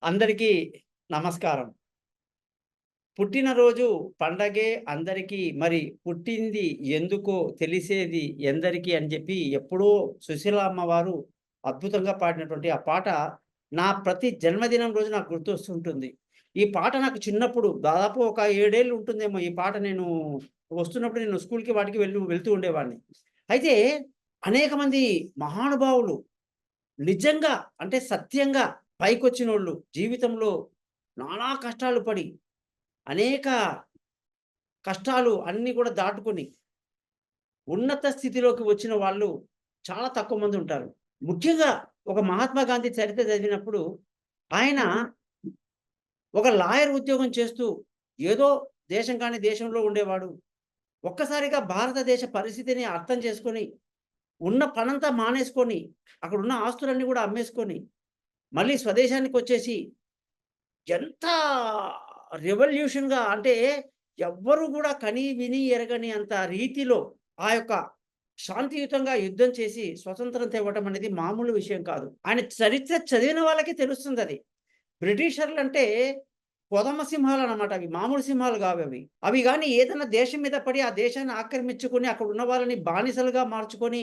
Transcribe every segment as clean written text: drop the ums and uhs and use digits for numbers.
అందరికీ నమస్కారం. పుట్టినరోజు పండగే అందరికీ. మరి పుట్టింది ఎందుకో తెలిసేది ఎందరికీ అని చెప్పి ఎప్పుడో సుశీల అమ్మవారు అద్భుతంగా పాడినటువంటి ఆ పాట నా ప్రతి జన్మదినం రోజు నాకు గుర్తొస్తుంటుంది. ఈ పాట నాకు చిన్నప్పుడు దాదాపు ఒక 7 ఏళ్ళు ఉంటుందేమో ఈ పాట నేను వస్తున్నప్పుడు నేను స్కూల్‌కి వాటికి వెళ్తూ ఉండేవాడిని. అయితే అనేక మంది మహానుభావులు నిజంగా అంటే సత్యంగా పైకొచ్చినోళ్ళు జీవితంలో నానా కష్టాలు పడి, అనేక కష్టాలు అన్నీ కూడా దాటుకొని, ఉన్నత స్థితిలోకి వచ్చిన వాళ్ళు చాలా తక్కువ మంది ఉంటారు. ముఖ్యంగా ఒక మహాత్మా గాంధీ చరిత్ర చదివినప్పుడు ఆయన ఒక లాయర్ ఉద్యోగం చేస్తూ ఏదో దేశం కాని దేశంలో ఉండేవాడు. ఒక్కసారిగా భారతదేశ పరిస్థితిని అర్థం చేసుకొని, ఉన్న పనంతా మానేసుకొని, అక్కడున్న ఆస్తులన్నీ కూడా అమ్మేసుకొని, మళ్ళీ స్వదేశానికొచ్చేసి ఎంత రెవల్యూషన్‌గా అంటే ఎవ్వరు గూడా కని, విని, ఎరగని అంత రీతిలో ఆ యొక్క శాంతియుతంగా యుద్ధం చేసి స్వతంత్రం తేవటం అనేది మామూలు విషయం కాదు. ఆయన చరిత్ర చదివిన వాళ్ళకే తెలుస్తుందది. బ్రిటిషర్లంటే కొదమ సింహాలనమాట అవి. మామూలు సింహాలు కావవి. అవి గాని ఏదైనా దేశం మీద పడి ఆ దేశాన్ని ఆక్రమించుకొని అక్కడున్న వాళ్ళని బానిసలుగా మార్చుకొని,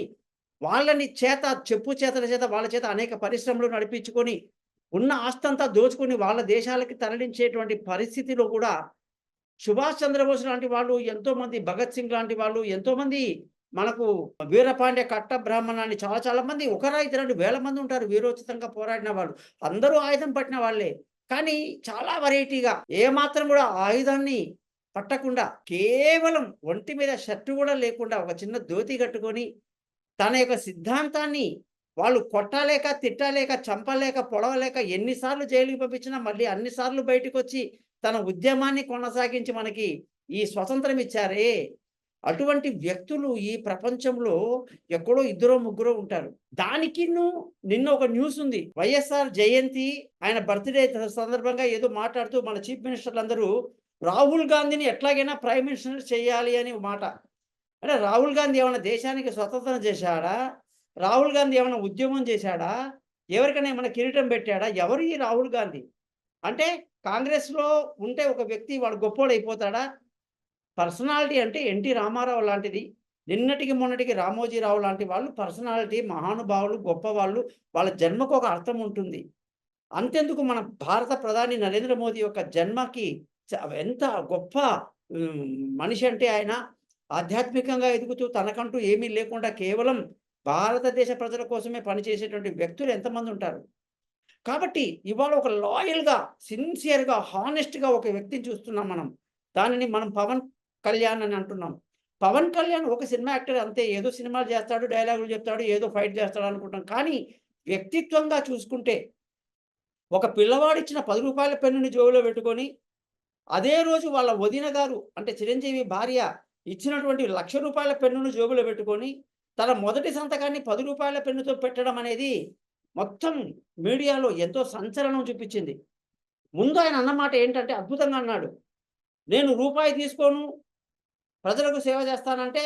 వాళ్ళని చెప్పు చేతల చేత వాళ్ళ చేత అనేక పరిశ్రమలు నడిపించుకొని ఉన్న ఆస్తంతా దోచుకొని వాళ్ళ దేశాలకి తరలించేటువంటి పరిస్థితిలో కూడా సుభాష్ చంద్రబోస్ లాంటి వాళ్ళు, ఎంతోమంది భగత్ సింగ్ లాంటి వాళ్ళు, ఎంతోమంది మనకు వీరపాండ్య కట్టబ్రాహ్మణ అని చాలా చాలా మంది ఒకరా ఇద్దరండి వేల మంది ఉంటారు వీరోచితంగా పోరాడిన వాళ్ళు. అందరూ ఆయుధం పట్టిన వాళ్ళే. కానీ చాలా వెరైటీగా ఏమాత్రం కూడా ఆయుధాన్ని పట్టకుండా కేవలం ఒంటి మీద షర్ట్ కూడా లేకుండా ఒక చిన్న ధోతి కట్టుకొని తన యొక్క సిద్ధాంతాన్ని వాళ్ళు కొట్టలేక, తిట్టలేక, చంపలేక, పొడవలేక ఎన్ని సార్లు జైలుకి పంపించినా మళ్ళీ అన్ని సార్లు బయటికొచ్చి తన ఉద్యమాన్ని కొనసాగించి మనకి ఈ స్వతంత్రం ఇచ్చారే! అటువంటి వ్యక్తులు ఈ ప్రపంచంలో ఎక్కడో ఇద్దరో, ముగ్గురో ఉంటారు. నిన్న ఒక న్యూస్ ఉంది. వైఎస్ఆర్ జయంతి ఆయన బర్త్‌డే సందర్భంగా ఏదో మాట్లాడుతూ మన చీఫ్ మినిస్టర్లందరూ రాహుల్ గాంధీని ఎట్లాగైనా ప్రైమ్ మినిస్టర్ చేయాలి అని మాట. అంటే రాహుల్ గాంధీ ఏమన్నా దేశానికి స్వతంత్రం చేశాడా? రాహుల్ గాంధీ ఏమన్నా ఉద్యమం చేశాడా? ఎవరికైనా ఏమన్నా కిరీటం పెట్టాడా? ఎవరు ఈ రాహుల్ గాంధీ? అంటే కాంగ్రెస్‌లో ఉంటే ఒక వ్యక్తి వాడు గొప్పోడయిపోతాడా? పర్సనాలిటీ అంటే ఎన్టీ రామారావు లాంటిది. నిన్నటికి మొన్నటికి రామోజీరావు లాంటి వాళ్ళు పర్సనాలిటీ మహానుభావులు, గొప్పవాళ్ళు. వాళ్ళ జన్మకు ఒక అర్థం ఉంటుంది. అంతెందుకు మన భారత ప్రధాని నరేంద్ర మోదీ యొక్క జన్మకి ఎంత గొప్ప హ్మ్, మనిషి అంటే ఆయన ఆధ్యాత్మికంగా ఎదుగుతూ తనకంటూ ఏమీ లేకుండా కేవలం భారతదేశ ప్రజల కోసమే పనిచేసేటువంటి వ్యక్తులు ఎంతమంది ఉంటారు. కాబట్టి ఇవాళ ఒక లాయల్‌గా, సిన్సియర్‌గా, హానెస్ట్‌గా ఒక వ్యక్తిని చూస్తున్నాం మనం. దానిని మనం పవన్ కళ్యాణ్ అని అంటున్నాం. పవన్ కళ్యాణ్ ఒక సినిమా యాక్టర్ అంతే. ఏదో సినిమాలు చేస్తాడు, డైలాగులు చెప్తాడు, ఏదో ఫైట్ చేస్తాడు అనుకుంటాం. కానీ వ్యక్తిత్వంగా చూసుకుంటే ఒక పిల్లవాడిచ్చిన రూ. 10 పెన్నుని జేబులో పెట్టుకొని, అదే రోజు వాళ్ళ వదిన గారు అంటే చిరంజీవి భార్య ఇచ్చినటువంటి రూ. 1,00,000 పెన్నును జేబులో పెట్టుకొని, తన మొదటి సంతకాన్ని రూ. 10 పెన్నుతో పెట్టడం అనేది మొత్తం మీడియాలో ఎంతో సంచలనం చూపించింది. ముందు ఆయన అన్నమాట ఏంటంటే అద్భుతంగా అన్నాడు. "నేను రూపాయి తీసుకోను, ప్రజలకు సేవ చేస్తానంటే,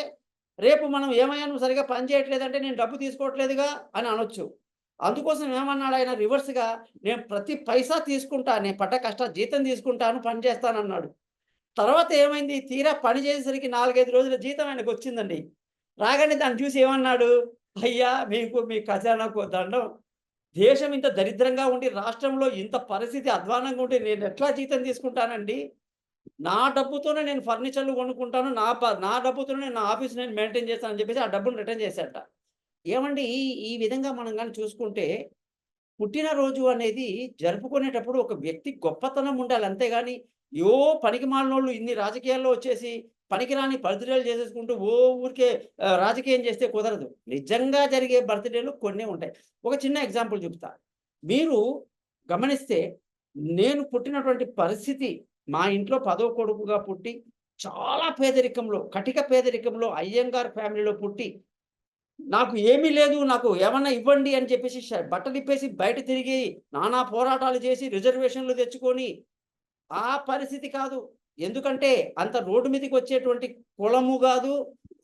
రేపు మనం ఏమయ్యా నువ్వు సరిగ్గా పని చేయట్లేదంటే నేను డబ్బు తీసుకోవట్లేదుగా" అని అనొచ్చు. అందుకోసం ఏమన్నాడు ఆయన రివర్స్‌గా, "నేను ప్రతి పైసా తీసుకుంటా. నేను పడ్డ జీతం తీసుకుంటాను, పని చేస్తానన్నాడు." తర్వాత ఏమైంది? తీరా పని చేసేసరికి 4, 5 రోజుల జీతం ఆయనకొచ్చిందండి. రాగానే దాన్ని చూసి ఏమన్నాడు? "అయ్యా! మీ ఖజానాకో దండం. దేశం ఇంత దరిద్రంగా ఉండి, రాష్ట్రంలో ఇంత పరిస్థితి అధ్వానంగా ఉంటే నేనెట్లా జీతం తీసుకుంటానండి? నా డబ్బుతోనే నేను ఫర్నిచర్‌లు కొనుక్కుంటాను. నా డబ్బుతోనే నా ఆఫీస్ నేను మెయింటైన్ చేస్తాను" అని చెప్పేసి ఆ డబ్బుని రిటర్న్ చేశాడట. ఏవండీ ఈ విధంగా మనం గాని చూసుకుంటే, పుట్టినరోజు అనేది జరుపుకునేటప్పుడు ఒక వ్యక్తి గొప్పతనం ఉండాలి. అంతేగాని పనికిమాలినోళ్ళు ఇన్ని రాజకీయాల్లో వచ్చేసి పనికిరాని బర్త్‌డేలు చేసేసుకుంటూ ఊరికే రాజకీయం చేస్తే కుదరదు. నిజంగా జరిగే బర్త్‌డేలు కొన్నే ఉంటాయి. ఒక చిన్న ఎగ్జాంపుల్ చెప్తా. మీరు గమనిస్తే నేను పుట్టినటువంటి పరిస్థితి మా ఇంట్లో పదో కొడుకుగా పుట్టి, చాలా పేదరికంలో, కటిక పేదరికంలో అయ్యంగార్ ఫ్యామిలీలో పుట్టి నాకు ఏమీ లేదు. నాకు ఏమన్నా ఇవ్వండి అని చెప్పేసి బట్టలిప్పేసి బయట తిరిగి నానా పోరాటాలు చేసి రిజర్వేషన్‌లు తెచ్చుకొని ఆ పరిస్థితి కాదు. ఎందుకంటే అంత రోడ్డు మీదకొచ్చేటువంటి కులము గాదు.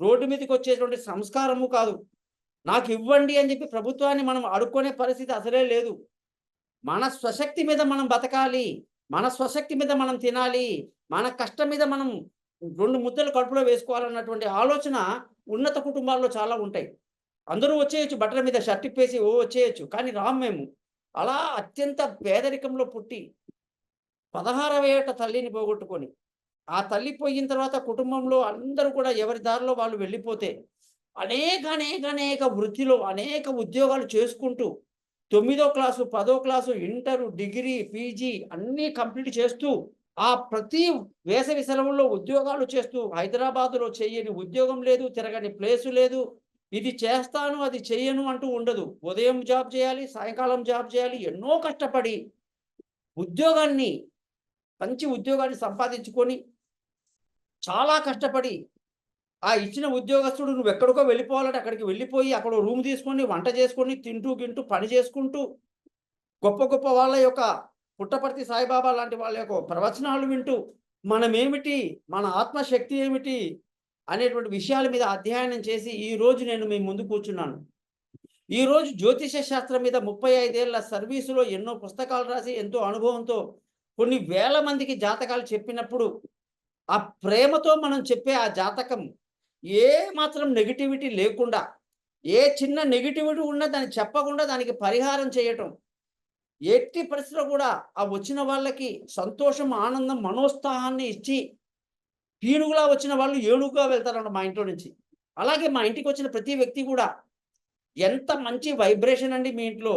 రోడ్డు మీదకొచ్చేటువంటి సంస్కారము కాదు. నాకివ్వండి అని చెప్పి ప్రభుత్వాన్ని మనం అడుక్కునే పరిస్థితి అసలే లేదు. మన స్వశక్తి మీద మనం బతకాలి. మన స్వశక్తి మీద మనం తినాలి. మన కష్టం మీద మనం 2 ముద్దలు కడుపులో వేసుకోవాలన్నటువంటి ఆలోచన ఉన్నత కుటుంబాల్లో చాలా ఉంటాయి. అందరూ వచ్చేయొచ్చు బట్టల మీద షర్ట్ ఇప్పేసి వచ్చేయొచ్చు. కానీ రాము మేము. అలా అత్యంత పేదరికంలో పుట్టి 16వ ఏట తల్లిని పోగొట్టుకొని, ఆ తల్లి పోయిన తర్వాత కుటుంబంలో అందరూ కూడా ఎవరి దారిలో వాళ్ళు వెళ్ళిపోతే, అనేక వృత్తిలో అనేక ఉద్యోగాలు చేసుకుంటూ 9వ క్లాసు, 10వ క్లాసు, ఇంటరు, డిగ్రీ, పీజీ అన్నీ కంప్లీట్ చేస్తూ, ఆ ప్రతి వేసవి సెలవుల్లో ఉద్యోగాలు చేస్తూ హైదరాబాదులో చెయ్యని ఉద్యోగం లేదు, తిరగని ప్లేసు లేదు. ఇది చేస్తాను, అది చెయ్యను అంటూ ఉండదు. ఉదయం జాబ్ చేయాలి, సాయంకాలం జాబ్ చేయాలి. ఎన్నో కష్టపడి ఉద్యోగాన్ని మంచి ఉద్యోగాన్ని సంపాదించుకొని, చాలా కష్టపడి ఆ ఇచ్చిన ఉద్యోగస్తుడు నువ్వెక్కడికో వెళ్ళిపోవాలంటే అక్కడికి వెళ్ళిపోయి, అక్కడ రూమ్ తీసుకొని, వంట చేసుకొని, తింటూ, గింటూ, పని చేసుకుంటూ, గొప్ప గొప్ప వాళ్ళ యొక్క పుట్టపర్తి సాయిబాబా లాంటి వాళ్ళ యొక్క ప్రవచనాలు వింటూ, మనమేమిటి, మన ఆత్మశక్తి ఏమిటి అనేటువంటి విషయాల మీద అధ్యయనం చేసి, ఈరోజు నేను మీ ముందు కూర్చున్నాను. ఈరోజు జ్యోతిష శాస్త్రం మీద 35 ఏళ్ల సర్వీసులో ఎన్నో పుస్తకాలు రాసి, ఎంతో అనుభవంతో కొన్ని వేల మందికి జాతకాలు చెప్పినప్పుడు, ఆ ప్రేమతో మనం చెప్పే ఆ జాతకం ఏ మాత్రం నెగటివిటీ లేకుండా, ఏ చిన్న నెగటివిటీ ఉన్నా దాన్ని చెప్పకుండా దానికి పరిహారం చేయటం. ఎట్టి పరిస్థితిలో కూడా ఆ వచ్చిన వాళ్ళకి సంతోషం, ఆనందం, మనోత్సాహాన్ని ఇచ్చి, పీనుగులా వచ్చిన వాళ్ళు ఏనుగుగా వెళ్తారన్నమాట మా ఇంట్లో నుంచి. అలాగే మా ఇంటికొచ్చిన ప్రతి వ్యక్తి కూడా ఎంత మంచి వైబ్రేషన్ అండి మీ ఇంట్లో.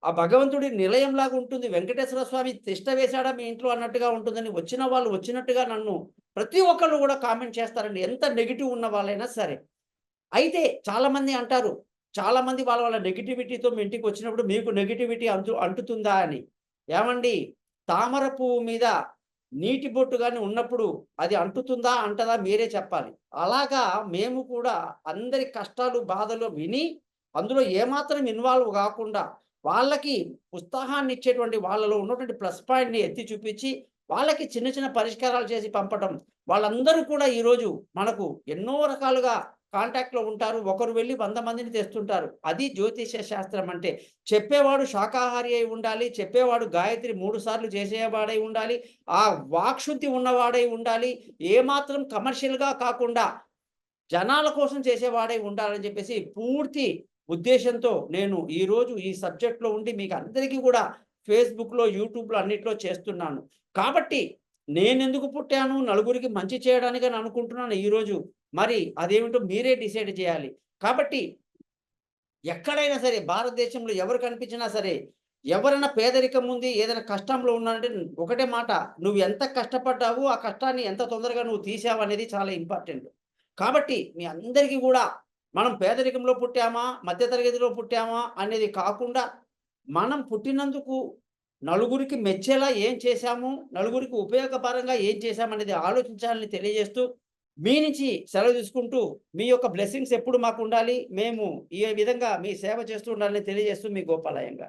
ఆ భగవంతుడి నిలయంలాగా ఉంటుంది. వెంకటేశ్వర స్వామి తిష్ట వేశాడా మీ ఇంట్లో అన్నట్టుగా ఉంటుందని వచ్చిన వాళ్ళు వచ్చినట్టుగా నన్ను ప్రతి ఒక్కళ్ళు కూడా కామెంట్ చేస్తారండి. ఎంత నెగెటివ్ ఉన్న వాళ్ళైనా సరే. అయితే చాలామంది అంటారు, చాలామంది వాళ్ళ నెగటివిటీతో మీ ఇంటికొచ్చినప్పుడు మీకు నెగటివిటీ అంటుతుందా అని. ఏవండీ, తామర పువ్వు మీద నీటి బొట్టు గాని ఉన్నప్పుడు అది అంటుతుందా? అంటదా? మీరే చెప్పాలి. అలాగా మేము కూడా అందరి కష్టాలు, బాధలు విని అందులో ఏమాత్రం ఇన్వాల్వ్ గాకుండా వాళ్ళకి ఉత్సాహాన్నిచ్చేటువంటి వాళ్ళలో ఉన్నటువంటి ప్లస్ పాయింట్‌ని ఎత్తి చూపించి, వాళ్ళకి చిన్న చిన్న పరిష్కారాలు చేసి పంపటం. వాళ్ళందరూ కూడా ఈరోజు మనకు ఎన్నో రకాలుగా కాంటాక్ట్‌లో ఉంటారు. ఒకరు వెళ్లి 100 మందిని తెస్తుంటారు. అది జ్యోతిష్య శాస్త్రం అంటే. చెప్పేవాడు శాకాహారి అయి ఉండాలి. చెప్పేవాడు గాయత్రి 3 సార్లు చేసేవాడై ఉండాలి. ఆ వాక్‌శుద్ధి ఉన్నవాడై ఉండాలి. ఏమాత్రం కమర్షియల్‌గా కాకుండా జనాల కోసం చేసేవాడై ఉండాలని చెప్పేసి పూర్తి ఉద్దేశ్యంతో నేను ఈరోజు ఈ సబ్జెక్ట్‌లో ఉండి మీకు అందరికీ కూడా ఫేస్‌బుక్‌లో, యూట్యూబ్‌లో అన్నిట్లో చేస్తున్నాను. కాబట్టి నేనెందుకు పుట్టాను? నలుగురికి మంచి చేయడానికని అనుకుంటున్నాను ఈరోజు. మరి అదేమిటో మీరే డిసైడ్ చేయాలి. కాబట్టి ఎక్కడైనా సరే భారతదేశంలో ఎవరు కనిపించినా సరే, ఎవరైనా పేదరికం ఉంది, ఏదైనా కష్టంలో ఉన్నానంటే ఒకటే మాట, నువ్వు ఎంత కష్టపడ్డావు, ఆ కష్టాన్ని ఎంత తొందరగా నువ్వు తీసావనేది చాలా ఇంపార్టెంట్. కాబట్టి మీ అందరికీ గూడా మనం పేదరికంలో పుట్టామా, మధ్య తరగతిలో పుట్టామా అనేది కాకుండా, మనం పుట్టినందుకు నలుగురికి మెచ్చేలా ఏం చేశాము, నలుగురికి ఉపయోగపరంగా ఏం చేశామనేది ఆలోచించాలని తెలియజేస్తూ, మీ నుంచి సెలవు తీసుకుంటూ, మీ యొక్క బ్లెస్సింగ్స్ ఎప్పుడు మాకుండాలి. మేము ఈ విధంగా మీ సేవ చేస్తూ ఉండాలని తెలియజేస్తూ మీ గోపాలయ్యంగార్.